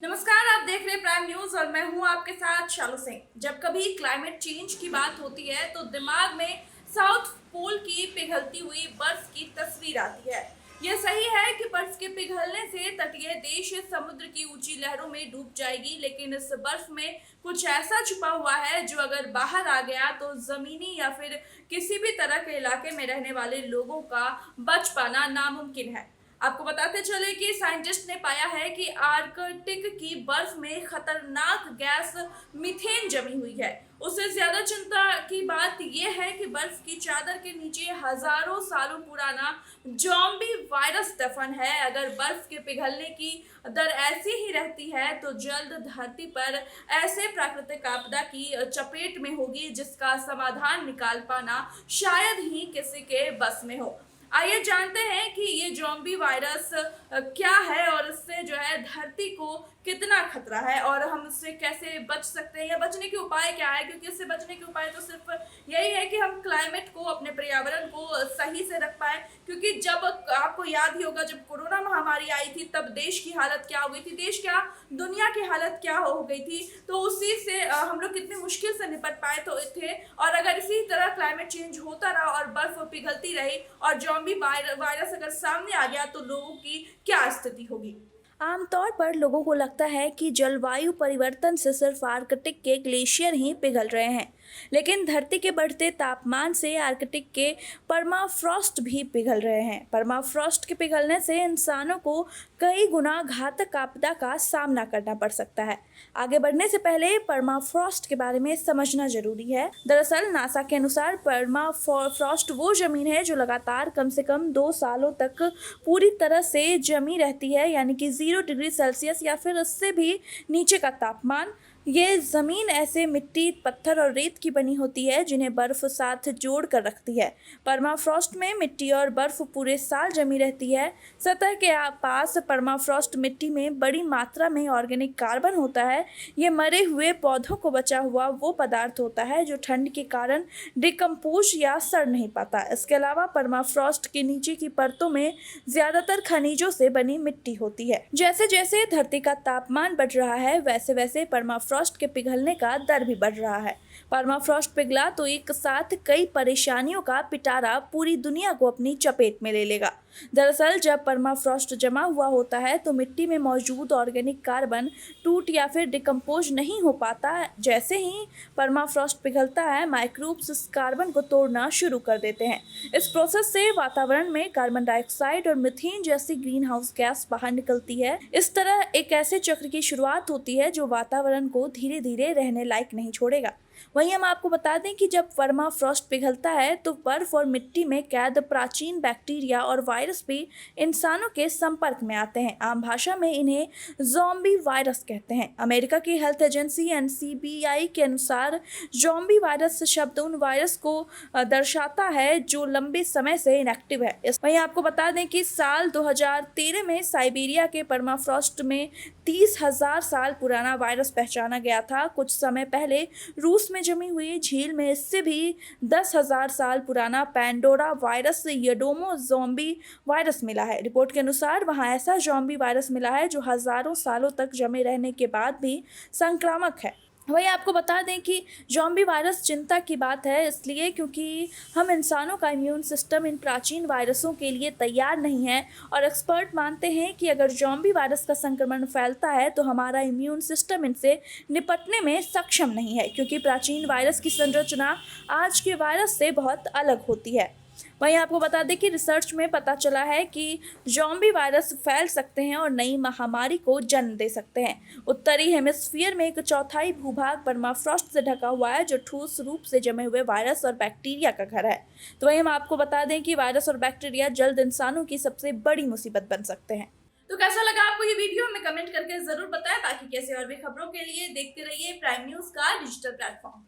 नमस्कार, आप देख रहे हैं प्राइम न्यूज और मैं हूं आपके साथ शालू सिंह। जब कभी क्लाइमेट चेंज की बात होती है तो दिमाग में साउथ पोल की पिघलती हुई बर्फ की तस्वीर आती है। यह सही है कि बर्फ के पिघलने से तटीय देश समुद्र की ऊंची लहरों में डूब जाएगी, लेकिन इस बर्फ में कुछ ऐसा छुपा हुआ है जो अगर बाहर आ गया तो जमीनी या फिर किसी भी तरह के इलाके में रहने वाले लोगों का बच पाना नामुमकिन है। आपको बताते चले कि साइंटिस्ट ने पाया है कि आर्कटिक की बर्फ में खतरनाक गैस मीथेन जमी हुई है। उससे ज्यादा चिंता की बात यह है कि बर्फ की चादर के नीचे हजारों सालों पुराना जॉम्बी वायरस दफन है। अगर बर्फ के पिघलने की दर ऐसी ही रहती है तो जल्द धरती पर ऐसे प्राकृतिक आपदा की चपेट में होगी जिसका समाधान निकाल पाना शायद ही किसी के बस में हो। आइए जानते हैं कि ये ज़ॉम्बी वायरस क्या है और इससे जो है धरती को कितना खतरा है और हम इससे कैसे बच सकते हैं या बचने के उपाय क्या है, क्योंकि इससे बचने के उपाय तो सिर्फ यही है कि हम क्लाइमेट को, अपने पर्यावरण को सही से रख पाए। क्योंकि जब आपको याद ही होगा, जब कोरोना महामारी आई थी तब देश की हालत क्या हो गई थी, देश क्या दुनिया की हालत क्या हो गई थी। तो उसी से हम लोग कितनी मुश्किल से निपट पाए तो थे। और अगर इसी तरह क्लाइमेट चेंज होता रहा और बर्फ पिघलती रही और जॉम्बी वायरस अगर सामने आ गया तो लोगों की क्या स्थिति होगी। आमतौर पर लोगों को लगता है कि जलवायु परिवर्तन से सिर्फ आर्कटिक के ग्लेशियर ही पिघल रहे हैं, लेकिन धरती के बढ़ते तापमान से आर्कटिक के परमाफ्रॉस्ट भी पिघल रहे हैं। परमाफ्रॉस्ट के पिघलने से इंसानों को कई गुना घातक आपदा का सामना करना पड़ सकता है। आगे बढ़ने से पहले परमाफ्रॉस्ट के बारे में समझना जरूरी है। दरअसल नासा के अनुसार परमाफ्रॉस्ट वो जमीन है जो लगातार कम से कम 2 सालों तक पूरी तरह से जमी रहती है, यानी कि 0 डिग्री सेल्सियस या फिर उससे भी नीचे का तापमान। ये ज़मीन ऐसे मिट्टी, पत्थर और रेत की बनी होती है जिन्हें बर्फ साथ जोड़ कर रखती है। परमाफ्रॉस्ट में मिट्टी और बर्फ पूरे साल जमी रहती है। सतह के पास परमाफ्रॉस्ट मिट्टी में बड़ी मात्रा में ऑर्गेनिक कार्बन होता है। ये मरे हुए पौधों को बचा हुआ वो पदार्थ होता है जो ठंड के कारण डिकम्पोज या सड़ नहीं पाता। इसके अलावा परमाफ्रॉस्ट के नीचे की परतों में ज्यादातर खनिजों से बनी मिट्टी होती है। जैसे जैसे धरती का तापमान बढ़ रहा है वैसे वैसे परमाफ्रॉस्ट के पिघलने का दर भी बढ़ रहा है। परमाफ्रॉस्ट पिघला तो एक साथ कई परेशानियों का पिटारा पूरी दुनिया को अपनी चपेट में ले लेगा। दरअसल जब परमाफ्रॉस्ट जमा हुआ होता है तो मिट्टी में मौजूद ऑर्गेनिक कार्बन टूट या फिर डिकम्पोज नहीं हो पाता। जैसे ही परमाफ्रॉस्ट पिघलता है, माइक्रोब्स इस कार्बन को तोड़ना शुरू कर देते हैं। इस प्रोसेस से वातावरण में कार्बन डाइऑक्साइड और मीथेन जैसी ग्रीन हाउस गैस बाहर निकलती है। इस तरह एक ऐसे चक्र की शुरुआत होती है जो वातावरण को धीरे धीरे रहने लायक नहीं छोड़ेगा। वहीं हम आपको बता दें कि जब परमाफ्रॉस्ट पिघलता है तो बर्फ और मिट्टी में कैद प्राचीन बैक्टीरिया और वायरस भी इंसानों के संपर्क में आते हैं। आम भाषा में इन्हें ज़ॉम्बी वायरस कहते हैं। अमेरिका की हेल्थ एजेंसी NCBI के अनुसार ज़ॉम्बी वायरस शब्द उन वायरस को दर्शाता है जो लंबे समय से इनएक्टिव है। वहीं आपको बता दें कि साल 2013 में साइबेरिया के परमाफ्रॉस्ट में 30,000 साल पुराना वायरस पहचाना गया था। कुछ समय पहले रूस में जमी हुई झील में इससे भी 10,000 साल पुराना पैंडोरा वायरस यडोमो ज़ॉम्बी वायरस मिला है। रिपोर्ट के अनुसार वहां ऐसा ज़ॉम्बी वायरस मिला है जो हजारों सालों तक जमे रहने के बाद भी संक्रामक है। वही आपको बता दें कि ज़ॉम्बी वायरस चिंता की बात है, इसलिए क्योंकि हम इंसानों का इम्यून सिस्टम इन प्राचीन वायरसों के लिए तैयार नहीं है। और एक्सपर्ट मानते हैं कि अगर ज़ॉम्बी वायरस का संक्रमण फैलता है तो हमारा इम्यून सिस्टम इनसे निपटने में सक्षम नहीं है, क्योंकि प्राचीन वायरस की संरचना आज के वायरस से बहुत अलग होती है। वहीं आपको बता दें कि रिसर्च में पता चला है कि ज़ॉम्बी वायरस फैल सकते हैं और नई महामारी को जन्म दे सकते हैं। उत्तरी हेमिस्फीयर में एक चौथाई भूभाग परमाफ्रॉस्ट से ढका हुआ है जो ठोस रूप से जमे हुए वायरस और बैक्टीरिया का घर है। तो वहीं हम आपको बता दें कि वायरस और बैक्टीरिया जल्द इंसानों की सबसे बड़ी मुसीबत बन सकते हैं। तो कैसा लगा आपको ये वीडियो, हमें कमेंट करके जरूर बताएं। बाकी कैसे और भी खबरों के लिए देखते रहिए प्राइम न्यूज का डिजिटल प्लेटफॉर्म।